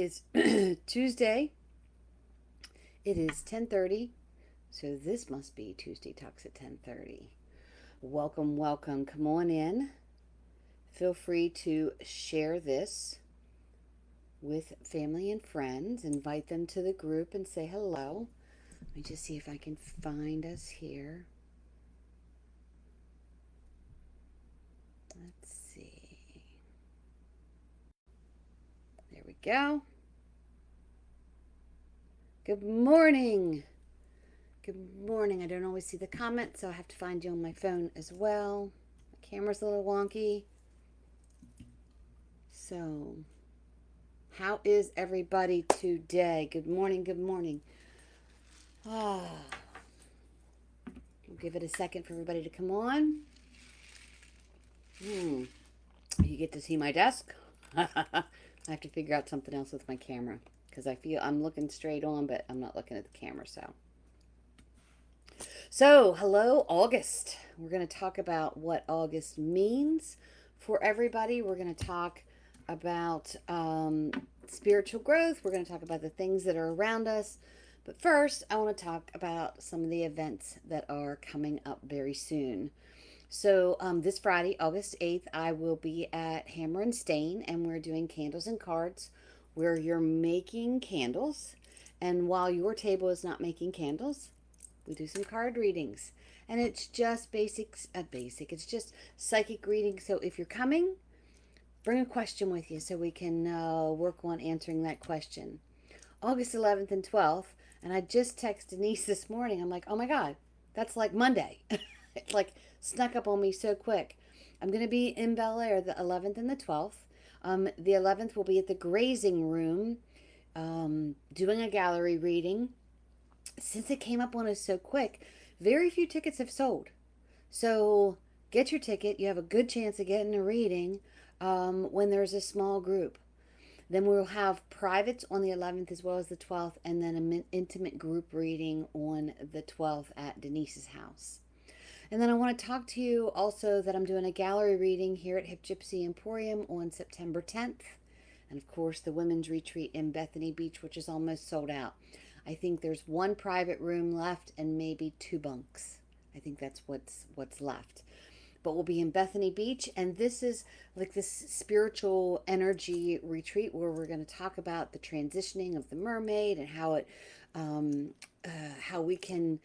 is Tuesday. It is 10:30. So this must be Tuesday Talks at 10:30. Welcome, welcome. Come on in. Feel free to share this with family and friends. Invite them to the group and say hello. Let me just see if I can find us here. Let's see. There we go. Good morning. Good morning. I don't always see the comments, so I have to find you on my phone as well. My camera's a little wonky. So, how is everybody today? Good morning. Good morning. We'll give it a second for everybody to come on. You get to see my desk. I have to figure out something else with my camera because I feel I'm looking straight on, but I'm not looking at the camera. So, hello, August. We're going to talk about what August means for everybody. We're going to talk about spiritual growth. We're going to talk about the things that are around us. But first, I want to talk about some of the events that are coming up very soon. So, this Friday, August 8th, I will be at Hammer and Stain, and we're doing candles and cards where you're making candles. And while your table is not making candles, we do some card readings. And it's just it's just psychic reading. So if you're coming, bring a question with you so we can work on answering that question. August 11th and 12th, and I just texted Denise this morning. I'm like, oh my God, that's like Monday. It's like snuck up on me so quick. I'm going to be in Bel Air the 11th and the 12th. The 11th will be at the Grazing Room doing a gallery reading. Since it came up on us so quick, very few tickets have sold. So get your ticket. You have a good chance of getting a reading when there's a small group. Then we'll have privates on the 11th as well as the 12th, and then an intimate group reading on the 12th at Denise's house. And then I want to talk to you also that I'm doing a gallery reading here at Hip Gypsy Emporium on September 10th. And of course, the women's retreat in Bethany Beach, which is almost sold out. I think there's one private room left and maybe 2 bunks. I think that's what's left. But we'll be in Bethany Beach, and this is like this spiritual energy retreat where we're going to talk about the transitioning of the mermaid and how we can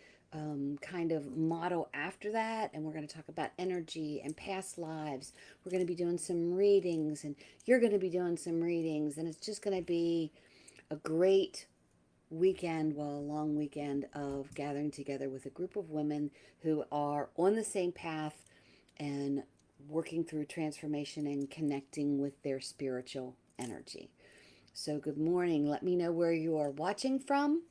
kind of model after that. And we're going to talk about energy and past lives. We're going to be doing some readings, and you're going to be doing some readings, and it's just going to be a great weekend, well, a long weekend of gathering together with a group of women who are on the same path and working through transformation and connecting with their spiritual energy. So, good morning. Let me know where you are watching from.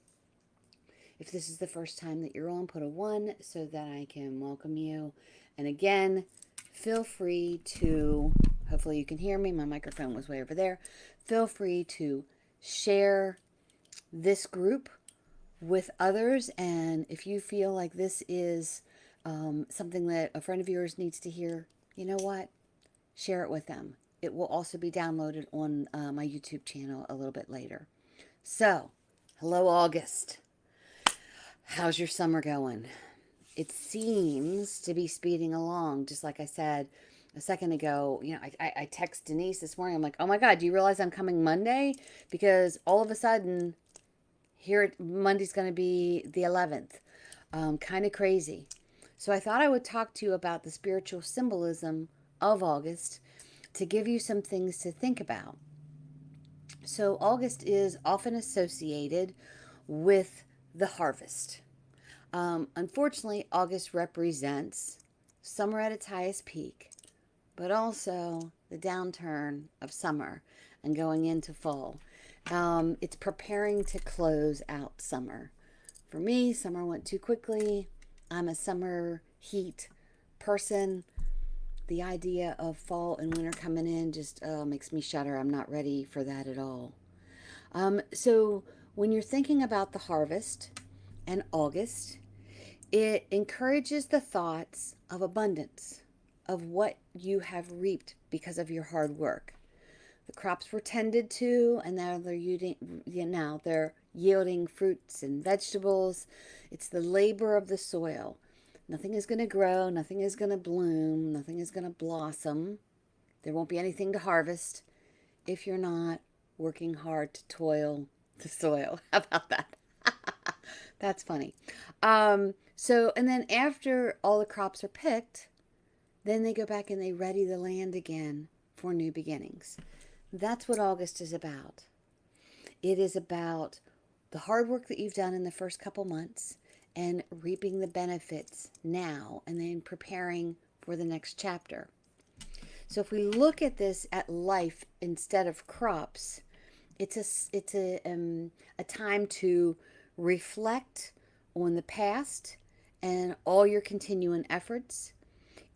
If this is the first time that you're on, put a 1 so that I can welcome you. And again, feel free to, hopefully you can hear me. My microphone was way over there. Feel free to share this group with others, and if you feel like this is something that a friend of yours needs to hear, you know what? Share it with them. It will also be downloaded on my YouTube channel a little bit later. So, hello, August. How's your summer going? It seems to be speeding along, just like I said a second ago. I text Denise this morning. I'm like, oh my God, do you realize I'm coming Monday? Because all of a sudden, here Monday's going to be the 11th. Kind of crazy. So I thought I would talk to you about the spiritual symbolism of August to give you some things to think about. So August is often associated with the harvest. Unfortunately, August represents summer at its highest peak, but also the downturn of summer and going into fall. It's preparing to close out summer. For me, summer went too quickly. I'm a summer heat person. The idea of fall and winter coming in just makes me shudder. I'm not ready for that at all. So when you're thinking about the harvest and August, it encourages the thoughts of abundance, of what you have reaped because of your hard work. The crops were tended to, and now they're yielding fruits and vegetables. It's the labor of the soil. Nothing is going to grow, nothing is going to bloom, nothing is going to blossom. There won't be anything to harvest if you're not working hard to toil the soil. How about that? That's funny. And then after all the crops are picked, then they go back and they ready the land again for new beginnings. That's what August is about. It is about the hard work that you've done in the first couple months and reaping the benefits now and then preparing for the next chapter. So if we look at this at life instead of crops, it's a time to reflect on the past and all your continuing efforts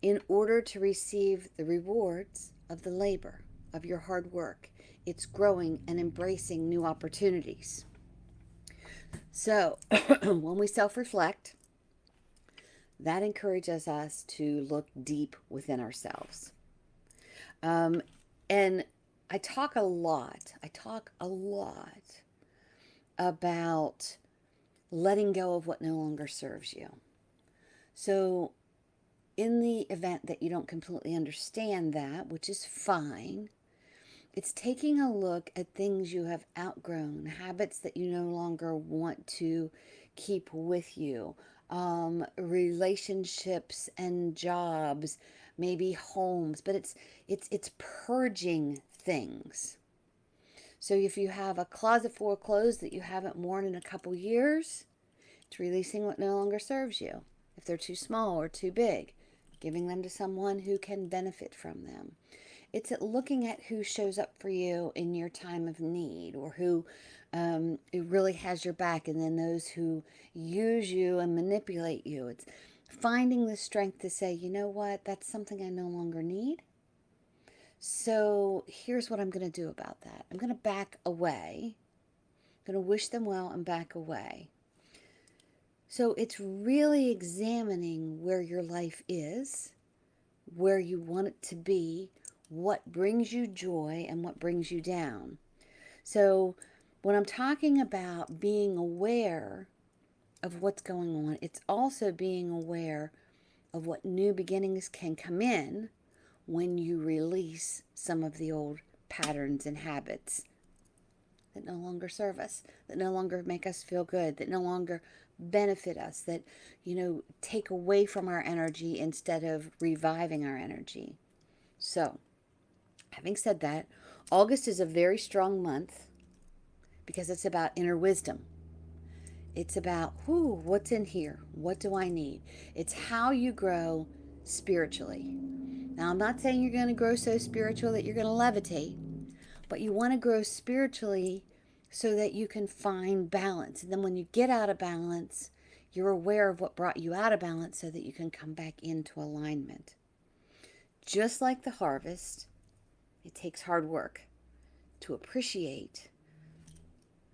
in order to receive the rewards of the labor of your hard work. It's growing and embracing new opportunities. So when we self-reflect, that encourages us to look deep within ourselves. And I talk a lot about letting go of what no longer serves you. So in the event that you don't completely understand that, which is fine, it's taking a look at things you have outgrown, habits that you no longer want to keep with you, relationships and jobs, maybe homes, but it's purging things. So if you have a closet full of clothes that you haven't worn in a couple years, it's releasing what no longer serves you. If they're too small or too big, giving them to someone who can benefit from them. It's looking at who shows up for you in your time of need, or who really has your back, and then those who use you and manipulate you. It's finding the strength to say, you know what, that's something I no longer need. So here's what I'm going to do about that. I'm going to back away. I'm going to wish them well and back away. So it's really examining where your life is, where you want it to be, what brings you joy and what brings you down. So when I'm talking about being aware of what's going on, it's also being aware of what new beginnings can come in when you release some of the old patterns and habits that no longer serve us, that no longer make us feel good, that no longer benefit us, that, take away from our energy instead of reviving our energy. So, having said that, August is a very strong month because it's about inner wisdom. It's about, what's in here? What do I need? It's how you grow spiritually. Now, I'm not saying you're going to grow so spiritual that you're going to levitate, but you want to grow spiritually so that you can find balance. And then when you get out of balance, you're aware of what brought you out of balance so that you can come back into alignment. Just like the harvest, it takes hard work to appreciate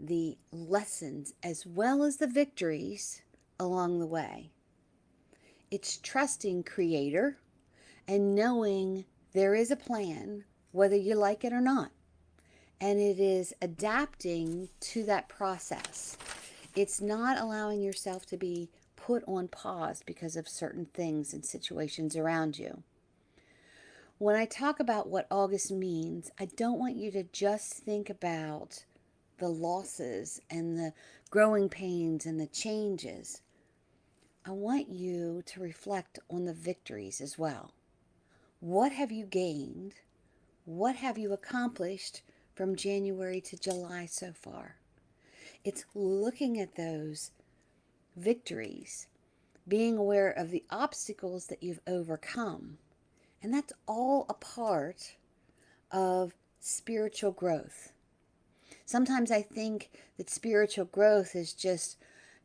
the lessons as well as the victories along the way. It's trusting Creator and knowing there is a plan, whether you like it or not. And it is adapting to that process. It's not allowing yourself to be put on pause because of certain things and situations around you. When I talk about what August means, I don't want you to just think about the losses and the growing pains and the changes. I want you to reflect on the victories as well. What have you gained? What have you accomplished from January to July so far? It's looking at those victories, being aware of the obstacles that you've overcome. And that's all a part of spiritual growth. Sometimes I think that spiritual growth is just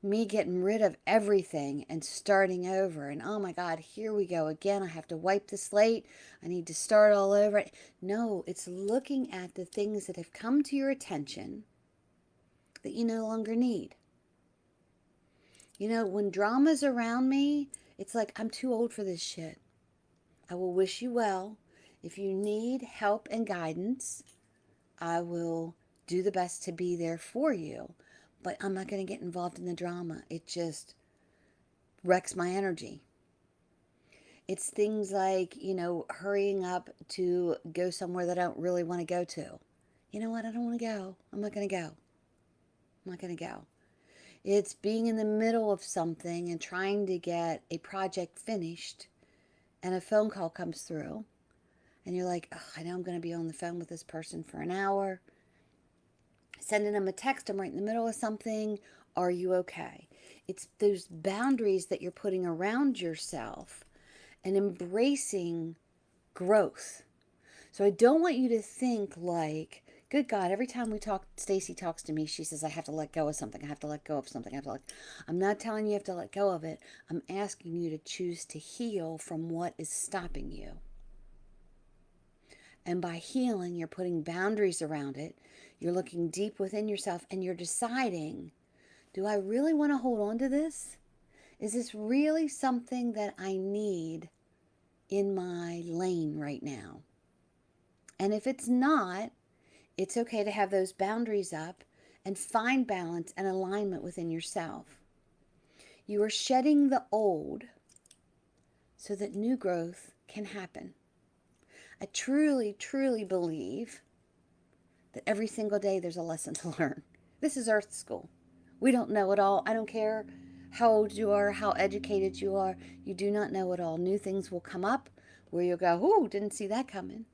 me getting rid of everything and starting over. And oh my God, here we go again. I have to wipe the slate. I need to start all over. No, it's looking at the things that have come to your attention that you no longer need. When drama's around me, it's like, I'm too old for this shit. I will wish you well. If you need help and guidance, I will do the best to be there for you, but I'm not going to get involved in the drama. It just wrecks my energy. It's things like, hurrying up to go somewhere that I don't really want to go to. You know what? I don't want to go. I'm not going to go. I'm not going to go. It's being in the middle of something and trying to get a project finished, and a phone call comes through, and you're like, oh, I know I'm going to be on the phone with this person for an hour. Sending them a text, I'm right in the middle of something. Are you okay? It's those boundaries that you're putting around yourself and embracing growth. So I don't want you to think like, good God, every time we talk, Stacy talks to me, she says, I have to let go of something. I have to let go of something. I have to let. I'm not telling you have to let go of it. I'm asking you to choose to heal from what is stopping you. And by healing, you're putting boundaries around it. You're looking deep within yourself and you're deciding, do I really want to hold on to this? Is this really something that I need in my lane right now? And if it's not, it's okay to have those boundaries up and find balance and alignment within yourself. You are shedding the old so that new growth can happen. I truly, truly believe that every single day there's a lesson to learn. This is Earth School. We don't know it all. I don't care how old you are, how educated you are. You do not know it all. New things will come up where you'll go, ooh, didn't see that coming.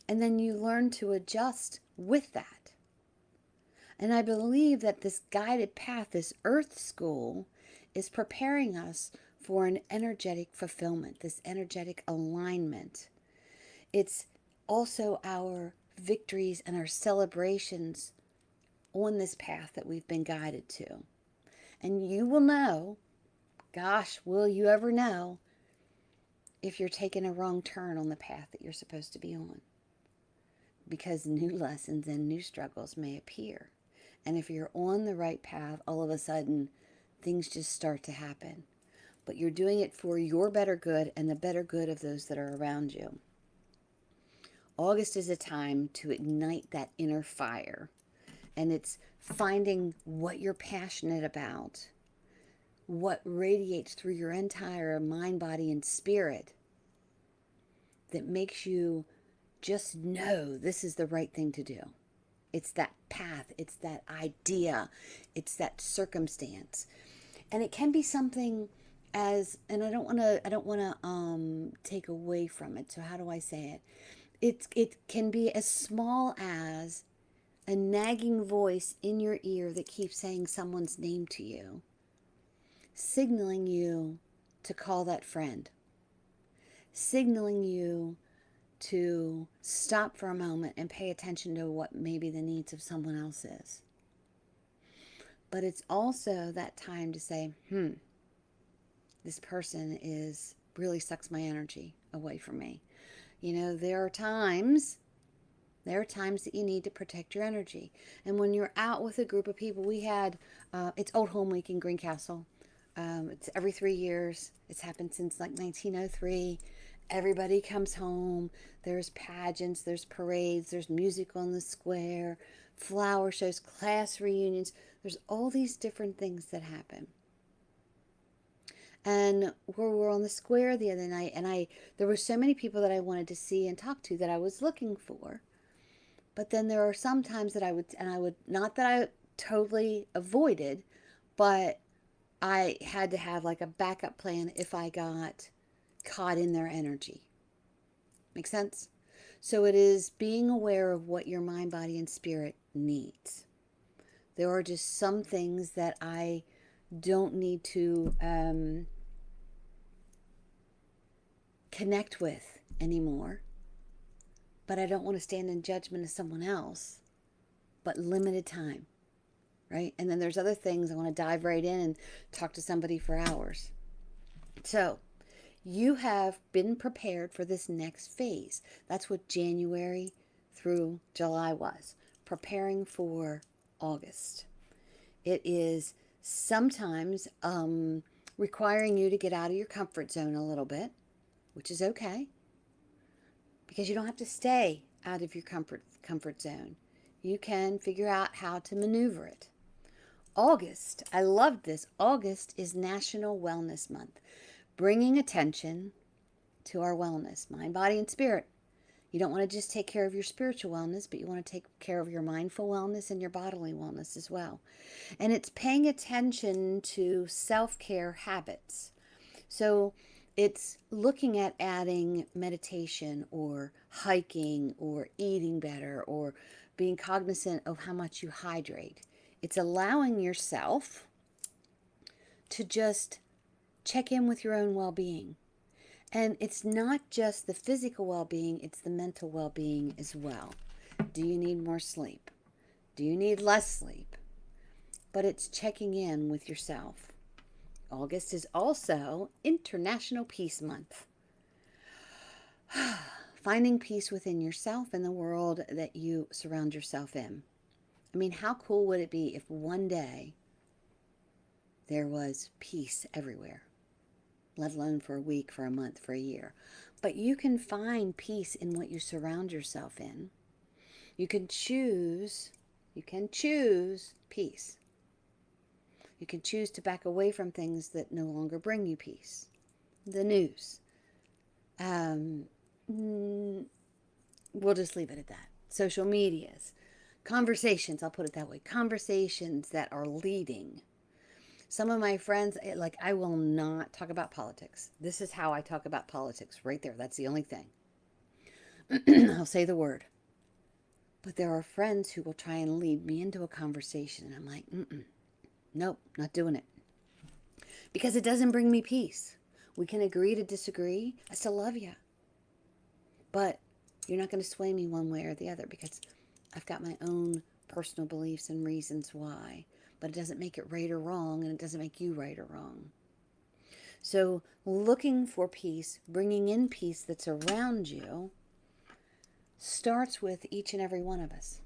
And then you learn to adjust with that. And I believe that this guided path, this Earth School, is preparing us for an energetic fulfillment, this energetic alignment. It's also our victories and our celebrations on this path that we've been guided to. And you will know, gosh, will you ever know if you're taking a wrong turn on the path that you're supposed to be on? Because new lessons and new struggles may appear. And if you're on the right path, all of a sudden things just start to happen. But you're doing it for your better good and the better good of those that are around you. August is a time to ignite that inner fire. And it's finding what you're passionate about, what radiates through your entire mind, body, and spirit that makes you just know this is the right thing to do. It's that path, it's that idea, it's that circumstance. And it can be something as, and I don't want to take away from it. So how do I say it? It can be as small as a nagging voice in your ear that keeps saying someone's name to you, signaling you to call that friend, signaling you to stop for a moment and pay attention to what maybe the needs of someone else is. But it's also that time to say, this person is really sucks my energy away from me. There are times that you need to protect your energy. And when you're out with a group of people, we had, it's Old Home Week in Greencastle. It's every 3 years. It's happened since like 1903. Everybody comes home. There's pageants, there's parades, there's music on the square, flower shows, class reunions. There's all these different things that happen. And we were on the square the other night, and there were so many people that I wanted to see and talk to that I was looking for. But then there are some times that I would, not that I totally avoided, but I had to have like a backup plan if I got caught in their energy. Make sense? So it is being aware of what your mind, body, and spirit needs. There are just some things that I don't need to connect with anymore, but I don't want to stand in judgment of someone else, but limited time, right? And then there's other things I want to dive right in and talk to somebody for hours. So you have been prepared for this next phase. That's what January through July was, preparing for August. It is sometimes requiring you to get out of your comfort zone a little bit, which is okay, because you don't have to stay out of your comfort zone. You can figure out how to maneuver it. August, I love this. August is National Wellness Month, bringing attention to our wellness, mind, body, and spirit. You don't want to just take care of your spiritual wellness, but you want to take care of your mindful wellness and your bodily wellness as well. And it's paying attention to self-care habits. So it's looking at adding meditation or hiking or eating better or being cognizant of how much you hydrate. It's allowing yourself to just check in with your own well-being. And it's not just the physical well-being, it's the mental well-being as well. Do you need more sleep? Do you need less sleep? But it's checking in with yourself. August is also International Peace Month. Finding peace within yourself and the world that you surround yourself in. I mean, how cool would it be if one day there was peace everywhere? Let alone for a week, for a month, for a year. But you can find peace in what you surround yourself in. You can choose peace. You can choose to back away from things that no longer bring you peace. The news. We'll just leave it at that. Social medias. Conversations, I'll put it that way. Conversations that are leading. Some of my friends, like, I will not talk about politics. This is how I talk about politics, right there. That's the only thing. I'll say the word. But there are friends who will try and lead me into a conversation, and I'm like, nope, not doing it. Because it doesn't bring me peace. We can agree to disagree. I still love you. But you're not going to sway me one way or the other because I've got my own personal beliefs and reasons why. But it doesn't make it right or wrong, and it doesn't make you right or wrong. So looking for peace, bringing in peace that's around you, starts with each and every one of us.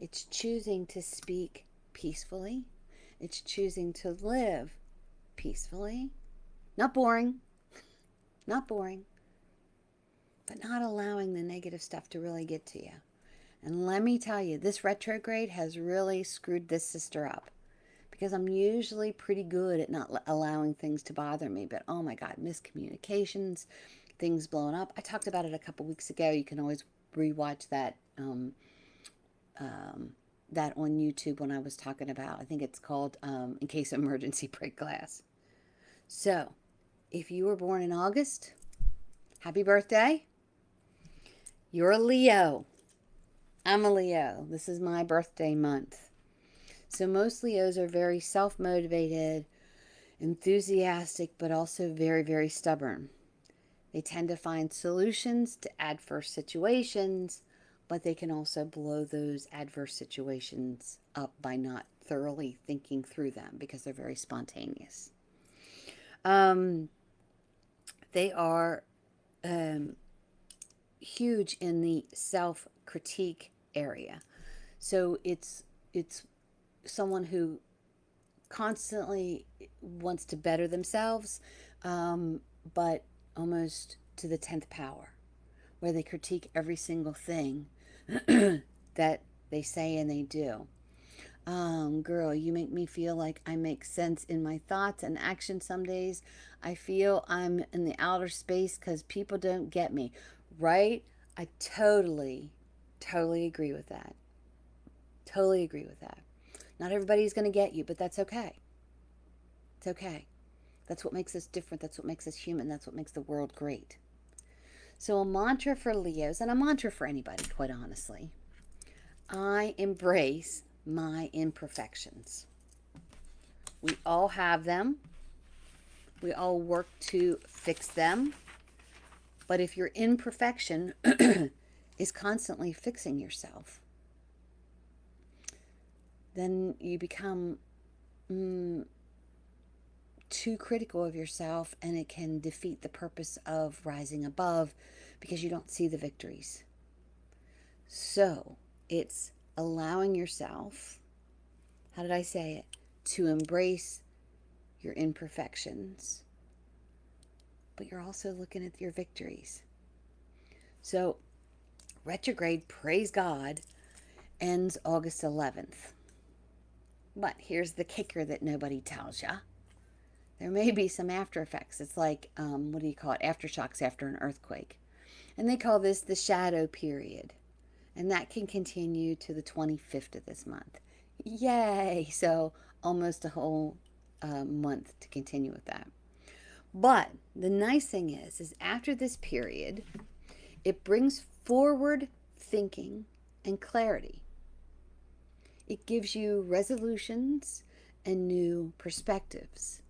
It's choosing to speak peacefully. It's choosing to live peacefully. Not boring. Not boring. But not allowing the negative stuff to really get to you. And let me tell you, this retrograde has really screwed this sister up. Because I'm usually pretty good at not allowing things to bother me. But oh my God, miscommunications, things blowing up. I talked about it a couple weeks ago. You can always rewatch that that on YouTube when I was talking about, I think it's called In Case of Emergency Break Glass. So, if you were born in August, happy birthday. You're a Leo. I'm a Leo. This is my birthday month. So most Leos are very self-motivated, enthusiastic, but also very, very stubborn. They tend to find solutions to adverse situations, but they can also blow those adverse situations up by not thoroughly thinking through them because they're very spontaneous. They are huge in the self-critique area. So it's someone who constantly wants to better themselves, but almost to the 10th power, where they critique every single thing that they say and they do. Girl, you make me feel like I make sense in my thoughts and actions some days. I feel I'm in the outer space because people don't get me. Right? I totally agree with that. Totally agree with that. Not everybody's going to get you, but that's okay. It's okay. That's what makes us different. That's what makes us human. That's what makes the world great. So a mantra for Leos, and a mantra for anybody, quite honestly. I embrace my imperfections. We all have them. We all work to fix them. But if your imperfection is constantly fixing yourself, then you become too critical of yourself, and it can defeat the purpose of rising above because you don't see the victories. So it's allowing yourself, how did I say it, to embrace your imperfections, but you're also looking at your victories. So Retrograde, praise God, ends August 11th. But here's the kicker that nobody tells you. There may be some after effects. It's like, what do you call it? Aftershocks after an earthquake. And they call this the shadow period. And that can continue to the 25th of this month. Yay! So almost a whole month to continue with that. But the nice thing is after this period, it brings forward thinking and clarity. It gives you resolutions and new perspectives.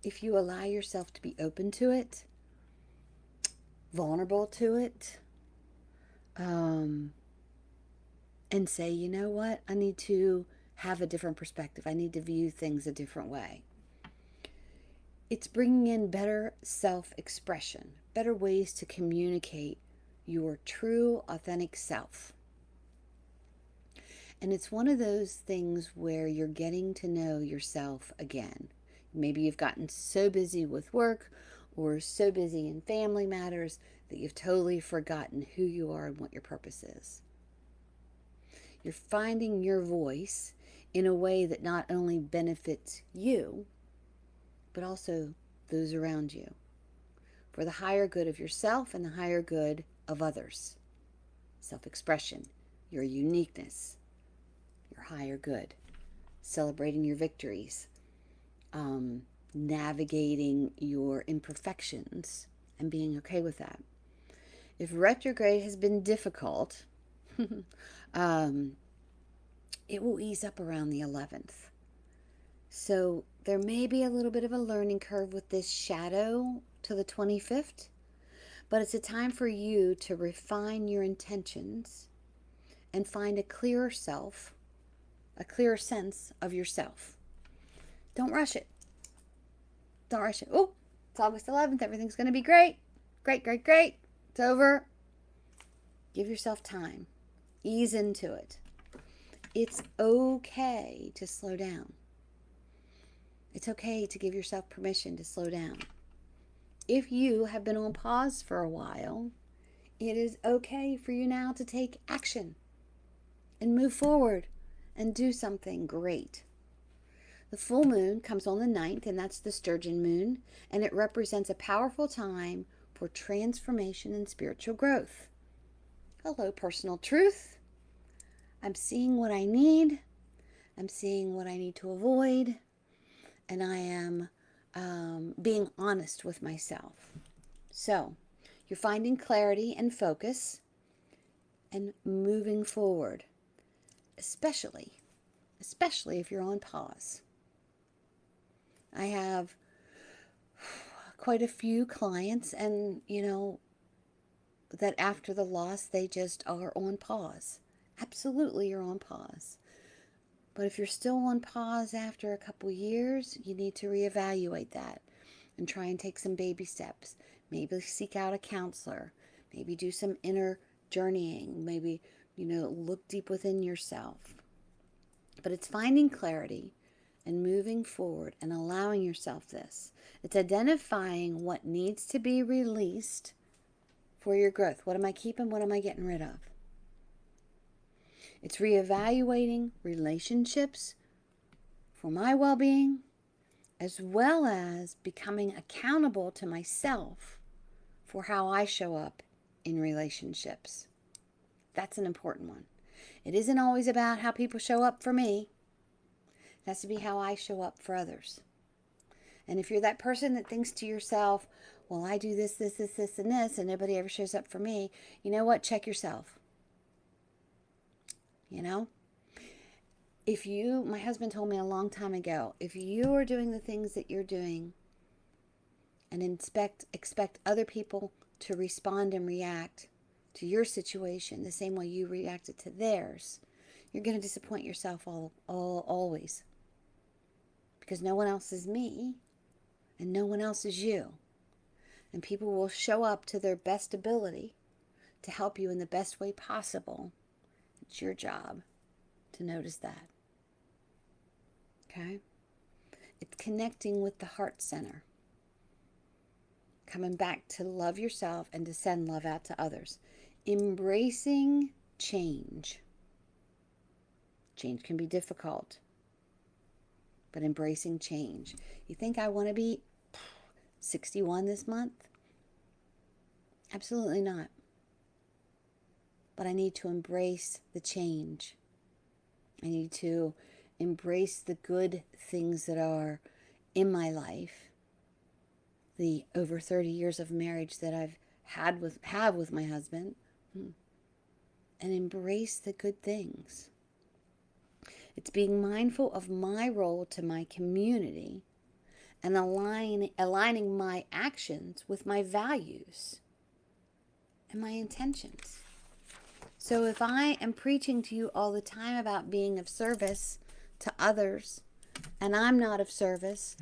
If you allow yourself to be open to it, vulnerable to it, and say, you know what, I need to have a different perspective. I need to view things a different way. It's bringing in better self-expression, better ways to communicate your true, authentic self. And it's one of those things where you're getting to know yourself again. Maybe you've gotten so busy with work or so busy in family matters that you've totally forgotten who you are and what your purpose is. You're finding your voice in a way that not only benefits you, but also those around you, for the higher good of yourself and the higher good of others. Self-expression, your uniqueness, your higher good, celebrating your victories, navigating your imperfections and being okay with that. If retrograde has been difficult, it will ease up around the 11th. So there may be a little bit of a learning curve with this shadow to the 25th, but it's a time for you to refine your intentions and find a clearer self, a clearer sense of yourself. Don't rush it. Don't rush it. Oh, it's August 11th. Everything's going to be great. Great, great, great. It's over. Give yourself time. Ease into it. It's okay to slow down. It's okay to give yourself permission to slow down. If you have been on pause for a while, it is okay for you now to take action and move forward and do something great. The full moon comes on the 9th, and that's the Sturgeon moon, and it represents a powerful time for transformation and spiritual growth. Hello, personal truth. I'm seeing what I need. I'm seeing what I need to avoid. And I am being honest with myself. So, you're finding clarity and focus and moving forward, especially if you're on pause. I have quite a few clients, and that after the loss, they just are on pause. Absolutely, you're on pause. But if you're still on pause after a couple years, you need to reevaluate that and try and take some baby steps. Maybe seek out a counselor. Maybe do some inner journeying. Maybe, look deep within yourself. But it's finding clarity and moving forward and allowing yourself this. It's identifying what needs to be released for your growth. What am I keeping? What am I getting rid of? It's reevaluating relationships for my well-being, as well as becoming accountable to myself for how I show up in relationships. That's an important one. It isn't always about how people show up for me. It has to be how I show up for others. And if you're that person that thinks to yourself, well, I do this, and this, and nobody ever shows up for me, you know what? Check yourself. My husband told me a long time ago, if you are doing the things that you're doing and expect other people to respond and react to your situation the same way you reacted to theirs, you're going to disappoint yourself always. Because no one else is me and no one else is you. And people will show up to their best ability to help you in the best way possible. It's your job to notice that. Okay? It's connecting with the heart center. Coming back to love yourself and to send love out to others. embracing change. Change can be difficult, but embracing change. You think I want to be 61 this month? Absolutely not. But I need to embrace the change. I need to embrace the good things that are in my life. The over 30 years of marriage that I've have with my husband, and embrace the good things. It's being mindful of my role to my community and aligning my actions with my values and my intentions. So if I am preaching to you all the time about being of service to others and I'm not of service,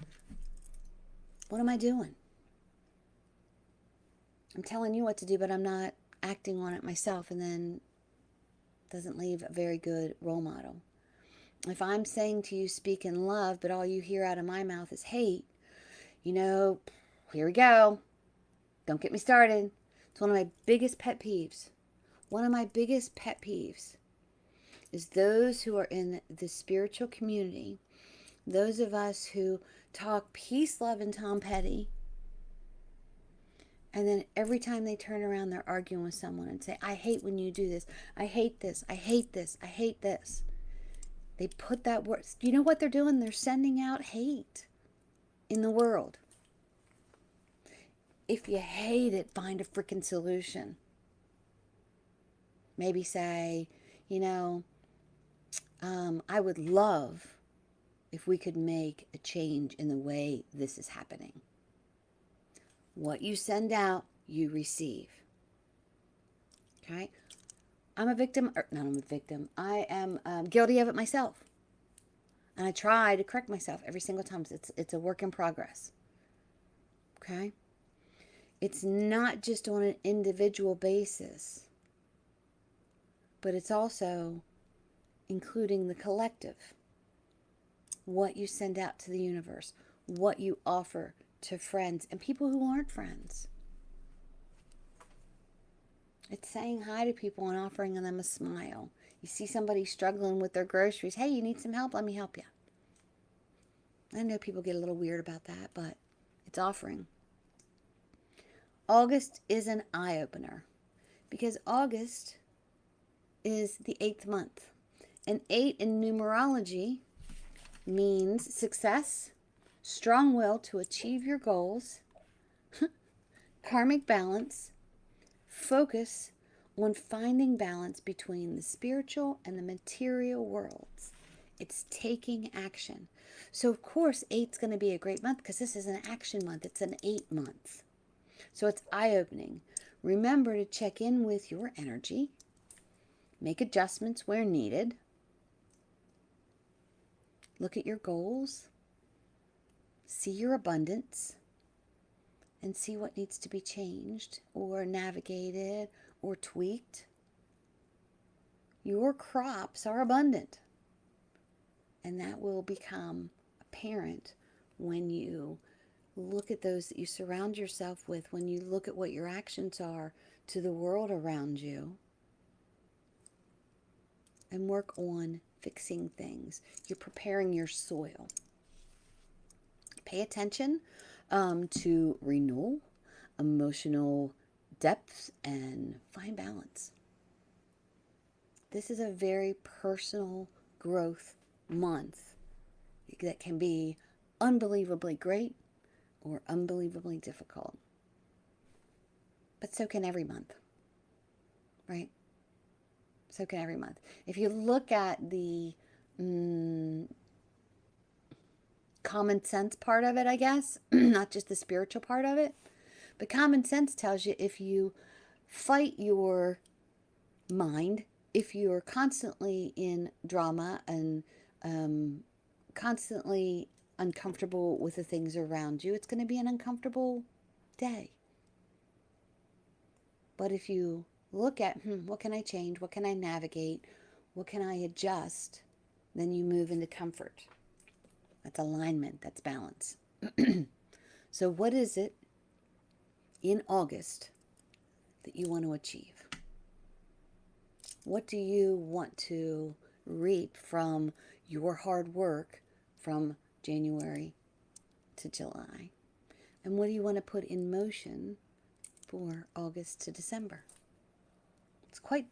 what am I doing? I'm telling you what to do, but I'm not acting on it myself, and then doesn't leave a very good role model. If I'm saying to you, speak in love, but all you hear out of my mouth is hate, here we go. Don't get me started. It's one of my biggest pet peeves. One of my biggest pet peeves is those who are in the spiritual community, those of us who talk peace, love, and Tom Petty, and then every time they turn around, they're arguing with someone and say, I hate when you do this. I hate this. I hate this. I hate this. They put that word. You know what they're doing? They're sending out hate in the world. If you hate it, find a freaking solution. Maybe say, I would love if we could make a change in the way this is happening. What you send out, you receive. Okay? I'm a victim, I am guilty of it myself. And I try to correct myself every single time. It's a work in progress. Okay? It's not just on an individual basis, but it's also including the collective. What you send out to the universe, what you offer to friends and people who aren't friends. It's saying hi to people and offering them a smile. You see somebody struggling with their groceries. Hey, you need some help? Let me help you. I know people get a little weird about that, but it's offering. August is an eye-opener because August is the 8th month. And 8 in numerology means success, strong will to achieve your goals, karmic balance, focus on finding balance between the spiritual and the material worlds. It's taking action. So, of course, 8's going to be a great month because this is an action month. It's an 8 month. So it's eye-opening. Remember to check in with your energy. Make adjustments where needed. Look at your goals. See your abundance. And see what needs to be changed or navigated or tweaked. Your crops are abundant. And that will become apparent when you look at those that you surround yourself with, when you look at what your actions are to the world around you, and work on fixing things. You're preparing your soil. Pay attention to renewal, emotional depth, and find balance. This is a very personal growth month that can be unbelievably great or unbelievably difficult. But so can every month, right? So can every month. If you look at the common sense part of it, I guess, not just the spiritual part of it, but common sense tells you if you fight your mind, if you're constantly in drama and constantly uncomfortable with the things around you, it's going to be an uncomfortable day. But if you look at, what can I change? What can I navigate? What can I adjust? Then you move into comfort. That's alignment. That's balance. So what is it in August that you want to achieve? What do you want to reap from your hard work from January to July? And what do you want to put in motion for August to December? It's quite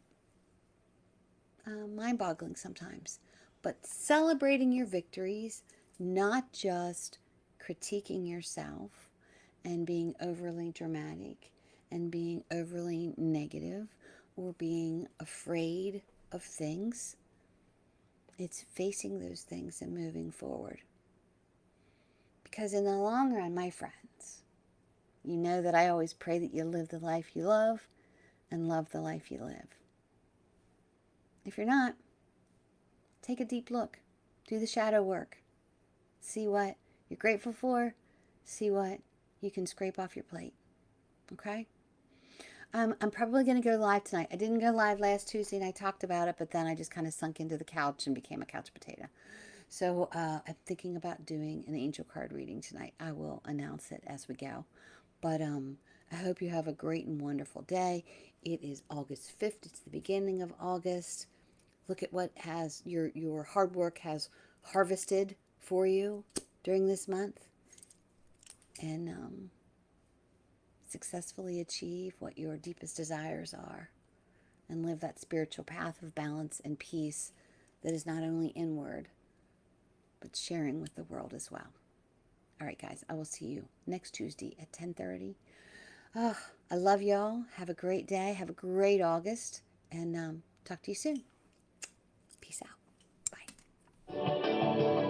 mind-boggling sometimes. But celebrating your victories, not just critiquing yourself and being overly dramatic and being overly negative or being afraid of things. It's facing those things and moving forward. Because in the long run, my friends, you know that I always pray that you live the life you love and love the life you live. If you're not, take a deep look. Do the shadow work. See what you're grateful for. See what you can scrape off your plate. Okay? I'm probably going to go live tonight. I didn't go live last Tuesday and I talked about it, but then I just kind of sunk into the couch and became a couch potato. So I'm thinking about doing an angel card reading tonight. I will announce it as we go. But I hope you have a great and wonderful day. It is August 5th. It's the beginning of August. Look at what has your hard work has harvested for you during this month. And successfully achieve what your deepest desires are. And live that spiritual path of balance and peace that is not only inward, but sharing with the world as well. All right, guys, I will see you next Tuesday at 10:30. Oh, I love y'all. Have a great day. Have a great August. And talk to you soon. Peace out. Bye.